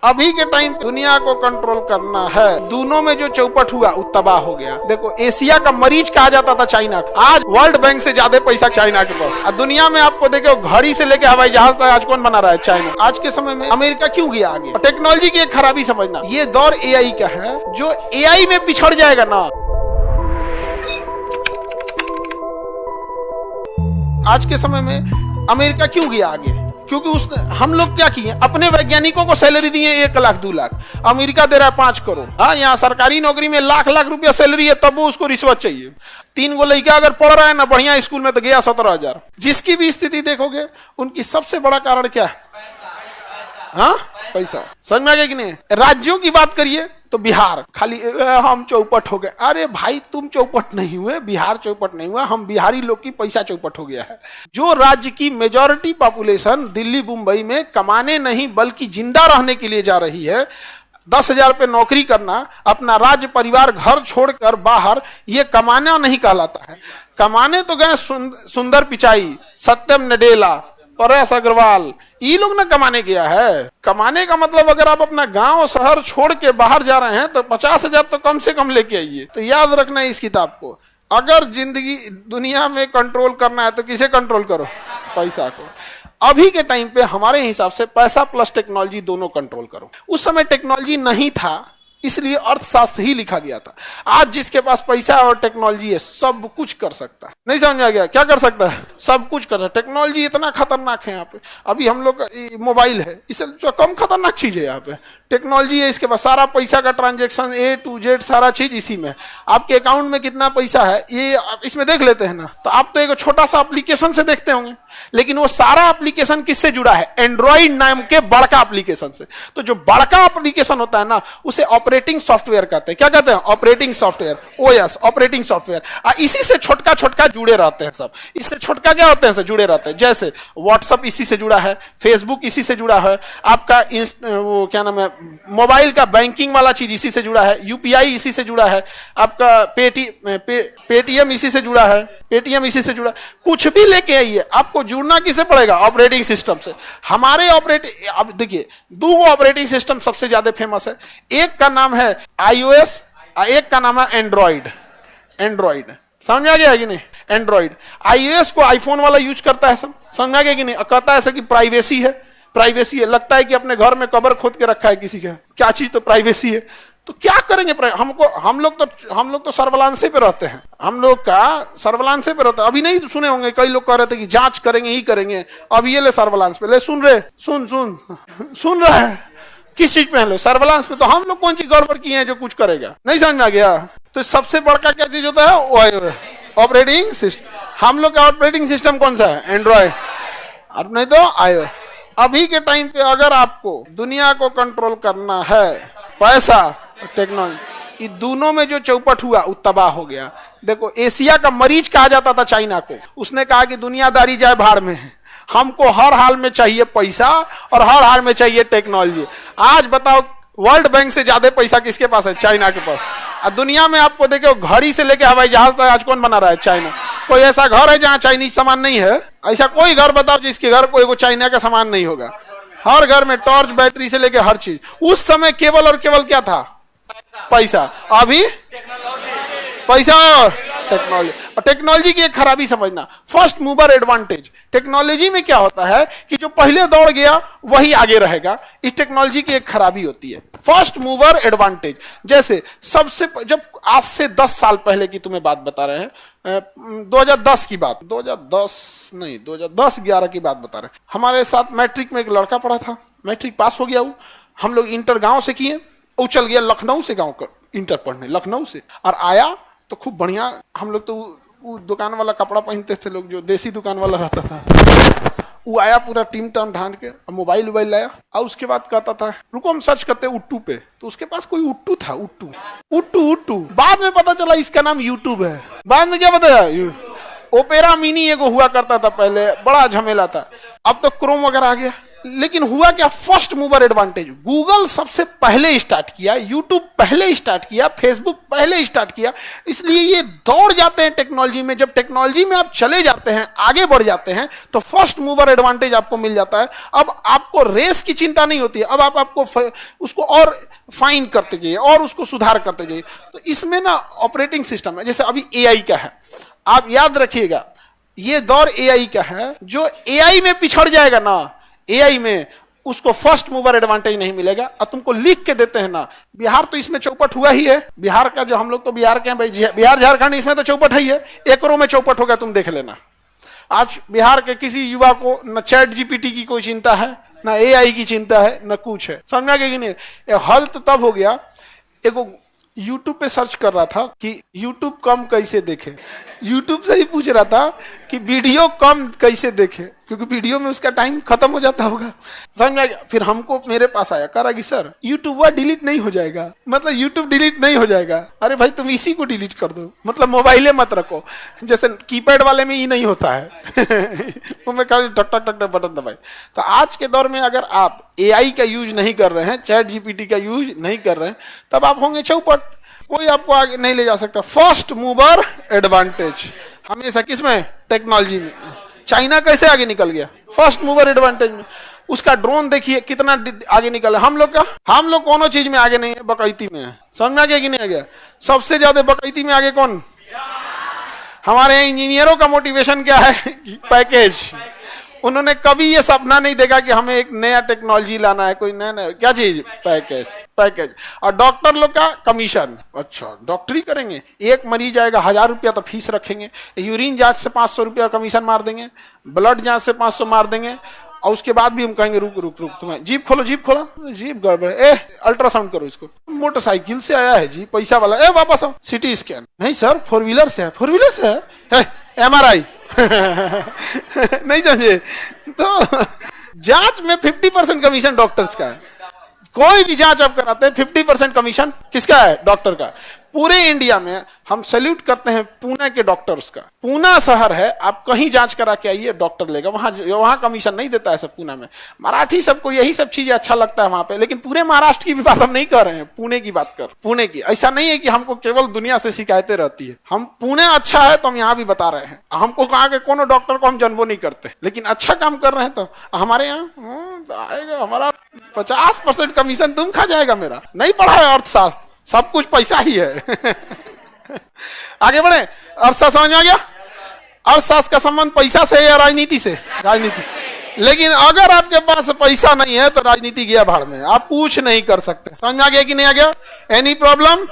अभी के टाइम दुनिया को कंट्रोल करना है। दोनों में जो चौपट हुआ वो तबाह हो गया। देखो एशिया का मरीज कहा जाता था चाइना, आज वर्ल्ड बैंक से ज्यादा पैसा चाइना के पास। और दुनिया में आपको देखो घड़ी से लेके हवाई जहाज तक आज कौन बना रहा है? चाइना। आज के समय में अमेरिका क्यों गया आगे? टेक्नोलॉजी की एक खराबी समझना, ये दौर एआई का है। जो एआई में पिछड़ जाएगा ना, आज के समय में अमेरिका क्यों गया आगे? क्योंकि उसने, हम लोग क्या किए, अपने वैज्ञानिकों को सैलरी दिए 1 लाख 2 लाख, अमेरिका दे रहा है 5 करोड़। हाँ, यहाँ सरकारी नौकरी में लाख लाख रुपया सैलरी है, तब वो उसको रिश्वत चाहिए। 3 गो लड़का अगर पढ़ रहा है ना बढ़िया स्कूल में तो गया 17,000। जिसकी भी स्थिति देखोगे उनकी सबसे बड़ा कारण क्या है? हाँ, पैसा। समझ में आ गया कि नहीं? राज्यों की बात करिए तो बिहार खाली हम चौपट हो गए। अरे भाई तुम चौपट नहीं हुए, बिहार चौपट नहीं हुआ, हम बिहारी लोग की पैसा चौपट हो गया है। जो राज्य की मेजॉरिटी पॉपुलेशन दिल्ली मुंबई में कमाने नहीं बल्कि जिंदा रहने के लिए जा रही है, 10,000 पे नौकरी करना, अपना राज्य परिवार घर छोड़कर बाहर, ये कमाना नहीं कहलाता है। कमाने तो गए सुंदर पिचाई, सत्यम नडेला, परेश अग्रवाल, ये लोग ना कमाने गया है। कमाने का मतलब अगर आप अपना गांव शहर छोड़ के बाहर जा रहे हैं तो 50,000 तो कम से कम लेके आइए। तो याद रखना है इस किताब को, अगर जिंदगी दुनिया में कंट्रोल करना है तो किसे कंट्रोल करो? पैसा को। अभी के टाइम पे हमारे हिसाब से पैसा प्लस टेक्नोलॉजी दोनों कंट्रोल करो। उस समय टेक्नोलॉजी नहीं था, इसलिए अर्थशास्त्र ही लिखा गया था। आज जिसके पास पैसा और टेक्नोलॉजी है सब कुछ कर सकता है। नहीं समझ आ गया? क्या कर सकता है? सब कुछ कर सकता है। टेक्नोलॉजी इतना खतरनाक है यहाँ पे। अभी हम लोग मोबाइल है, इससे जो कम खतरनाक चीज है यहाँ पे टेक्नोलॉजी है। इसके पास सारा पैसा का ट्रांजेक्शन A to Z सारा चीज इसी में। आपके अकाउंट में कितना पैसा है ये इसमें देख लेते हैं ना। तो आप तो एक छोटा सा एप्लीकेशन से देखते होंगे, लेकिन वो सारा एप्लीकेशन किससे जुड़ा है? एंड्रॉइड नाम के बड़का एप्लीकेशन से। तो जो बड़का एप्लीकेशन होता है ना, उसे ऑपरेटिंग सॉफ्टवेयर कहते हैं। क्या कहते हैं? Operating software, OS, operating software. इसी से छोटका छोटका जुड़े रहते हैं सब। इससे छोटका क्या होते हैं? जुड़े रहते हैं। जैसे व्हाट्सएप इसी से जुड़ा है, फेसबुक इसी से जुड़ा है, आपका वो क्या नाम है, मोबाइल का बैंकिंग वाला चीज इसी से जुड़ा है, UPI इसी से जुड़ा है, आपका पेटीएम इसी से जुड़ा है, पेटीएम इसी से जुड़ा। कुछ भी लेके आइए, आपको जुड़ना किससे पड़ेगा? ऑपरेटिंग सिस्टम से। हमारे अब देखिए 2 ऑपरेटिंग सिस्टम सबसे ज्यादा फेमस है। एक का नाम है iOS, एक का नाम है एंड्रॉइड। समझ आ गया कि नहीं? एंड्रॉइड। iOS को आईफोन वाला यूज करता है सब। समझ आ गया कि नहीं? कहता है ऐसा कि प्राइवेसी है, प्राइवेसी है। लगता है कि अपने घर में कब्र खोद के रखा है किसी का, क्या चीज तो प्राइवेसी है। तो क्या करेंगे? हम लोग तो सर्विलांस पे रहते हैं, हम लोग का सर्विलांस पे रहता है। अभी नहीं सुने होंगे कई लोग कह रहे थे कि जांच करेंगे ही करेंगे। अब ये ले सर्विलांस पे ले, सुन रहे हैं किस चीज पे ले? सर्विलांस पे। तो हम लोग कौन सी गड़बड़ की है जो कुछ करेगा? नहीं समझ में आ गया? तो सबसे बड़का क्या चीज होता है? Operating system. हम लोग का ऑपरेटिंग सिस्टम कौन सा है? एंड्रॉइड। और नहीं तो iOS। अभी के टाइम पे अगर आपको दुनिया को कंट्रोल करना है, पैसा टेक्नोलॉजी, दोनों में जो चौपट हुआ वो तबाह हो गया। देखो एशिया का मरीज कहा जाता था चाइना को, उसने कहा कि दुनियादारी जाए भाड़ में, हमको हर हाल में चाहिए पैसा और हर हाल में चाहिए टेक्नोलॉजी। आज बताओ वर्ल्ड बैंक से ज्यादा पैसा किसके पास है? चाइना के पास। और दुनिया में आपको देखो घड़ी से लेके हवाई जहाज तक आज कौन बना रहा है? चाइना। कोई ऐसा घर है जहाँ चाइनीज सामान नहीं है? ऐसा कोई घर बताओ जिसके घर कोई चाइना का सामान नहीं होगा। हर घर में टॉर्च, बैटरी से लेके हर चीज। उस समय केवल और केवल क्या था? पैसा। अभी पैसा और टेक्नोलॉजी। और टेक्नोलॉजी की एक खराबी समझना, फर्स्ट मूवर एडवांटेज। टेक्नोलॉजी में क्या होता है कि जो पहले दौड़ गया वही आगे रहेगा। इस टेक्नोलॉजी की एक खराबी होती है, फर्स्ट मूवर एडवांटेज। जैसे जब आज से 10 साल पहले की तुम्हें बात बता रहे हैं, 2010 की बात, 2010-11 की बात बता रहे हैं। हमारे साथ मैट्रिक में एक लड़का पढ़ा था, मैट्रिक पास हो गया वो। हम लोग इंटर गांव से किए, वो चल गया लखनऊ से गांव का इंटर पढ़ने, लखनऊ से। और आया तो खूब बढ़िया। हम लोग तो वो दुकान वाला कपड़ा पहनते थे लोग, जो देसी दुकान वाला रहता था। वो आया पूरा टीम टाम ढांड के, मोबाइल लाया। और उसके बाद कहता था रुको हम सर्च करते उट्टू पे। तो उसके पास कोई उट्टू था, उट्टू। बाद में पता चला इसका नाम यूट्यूब है। बाद में क्या बताया? ओपेरा मिनी एगो हुआ करता था पहले, बड़ा झमेला था। अब तो क्रोम वगैरह आ गया। लेकिन हुआ क्या, फर्स्ट मूवर एडवांटेज। गूगल सबसे पहले स्टार्ट किया, यूट्यूब पहले स्टार्ट किया, फेसबुक पहले स्टार्ट किया, इसलिए ये दौड़ जाते हैं टेक्नोलॉजी में। जब टेक्नोलॉजी में आप चले जाते हैं, आगे बढ़ जाते हैं, तो फर्स्ट मूवर एडवांटेज आपको मिल जाता है। अब आपको रेस की चिंता नहीं होती है, अब आपको उसको और फाइन करते जाइए और उसको सुधार करते जाइए। तो इसमें ना ऑपरेटिंग सिस्टम है, जैसे अभी एआई का है, आप याद रखिएगा ये दौर एआई का है। जो एआई में पिछड़ जाएगा ना, एआई में, उसको फर्स्ट मूवर एडवांटेज नहीं मिलेगा। और तुमको लिख के देते हैं ना, बिहार तो इसमें चौपट हुआ ही है। बिहार का जो हम लोग तो बिहार के हैं भाई, बिहार झारखंड इसमें तो चौपट ही है, एकरों में चौपट होगा, तुम देख लेना। आज बिहार के किसी युवा को न चैट जीपीटी की कोई चिंता है, ना एआई की चिंता है, न कुछ है, समझ में आ गया कि नहीं। हल तो तब हो गया, एगो यूट्यूब पे सर्च कर रहा था कि यूट्यूब कम कैसे देखे, यूट्यूब से ही पूछ रहा था कि वीडियो कम कैसे देखे, क्योंकि वीडियो में उसका टाइम खत्म हो जाता होगा, समझ में आ गया। फिर हमको मेरे पास आया, कह रहा कि सर यूट्यूब डिलीट नहीं हो जाएगा, मतलब यूट्यूब डिलीट नहीं हो जाएगा। अरे भाई तुम इसी को डिलीट कर दो, मतलब मोबाइले मत रखो, जैसे कीपैड वाले में ये नहीं होता है वो मैं खाली टक टक टक बटन दबाए। तो आज के दौर में अगर आप एआई का यूज नहीं कर रहे हैं, चैट जीपीटी का यूज नहीं कर रहे हैं, तब आप होंगे चौपट, कोई आपको आगे नहीं ले जा सकता। फर्स्ट मूवर एडवांटेज हमेशा किसमें, टेक्नोलॉजी में। चाइना कैसे आगे निकल गया, फर्स्ट मूवर एडवांटेज में। उसका ड्रोन देखिए कितना आगे निकला। हम लोग का, हम लोग कोनो चीज में आगे नहीं है, बकैती में है, समझ में आ गया कि नहीं आ गया। सबसे ज्यादा बकैती में आगे कौन, हमारे यहाँ इंजीनियरों का मोटिवेशन क्या है, पैकेज। उन्होंने कभी ये सपना नहीं देखा कि हमें एक नया टेक्नोलॉजी लाना है, कोई नया क्या चीज, पैकेज पैकेज। और डॉक्टर लोग का कमीशन, अच्छा डॉक्टरी करेंगे, एक मरीज आएगा 1000 रुपया तो फीस रखेंगे, यूरिन जांच से 500 रुपया कमीशन मार देंगे, ब्लड जांच से 500 मार देंगे, और उसके बाद भी हम कहेंगे रुक रुक रुक, तुम्हें जीप खोलो, जीप खोलो, जीप गड़बड़, अल्ट्रासाउंड करो इसको, मोटरसाइकिल से आया है जी, पैसा वाला, वापस आओ, सिटी स्कैन, नहीं सर 4 व्हीलर से है, 4 व्हीलर से है MRI नहीं समझे। तो जांच में 50% कमीशन डॉक्टर्स का है, कोई भी जांच आप कराते हैं 50% कमीशन किसका है, डॉक्टर का। पूरे इंडिया में हम सैल्यूट करते हैं पुणे के डॉक्टर्स का। पुणे शहर है, आप कहीं जांच करा के आइए, डॉक्टर लेगा, वहां कमीशन नहीं देता है सब। पुणे में मराठी सबको यही सब चीजें अच्छा लगता है वहां पे, लेकिन पूरे महाराष्ट्र की भी बात हम नहीं कर रहे हैं, पुणे की बात कर, पुणे की। ऐसा नहीं है कि हमको केवल दुनिया से शिकायतें रहती है, हम पुणे अच्छा है तो हम यहाँ भी बता रहे हैं। हमको कहा कि कोनो डॉक्टर को हम जन्मो नहीं करते, लेकिन अच्छा काम कर रहे हैं तो हमारे यहाँ आएगा, हमारा 50% कमीशन तुम खा जाएगा। मेरा नहीं पढ़ा है अर्थशास्त्र, सब कुछ पैसा ही है आगे बढ़े, अर्थशास्त्र समझ में आ गया। अर्थशास्त्र का संबंध पैसा से है या राजनीति से, राजनीति। लेकिन अगर आपके पास पैसा नहीं है तो राजनीति गया भाड़ में, आप कुछ नहीं कर सकते। समझ में आ गया कि नहीं आ गया, एनी प्रॉब्लम।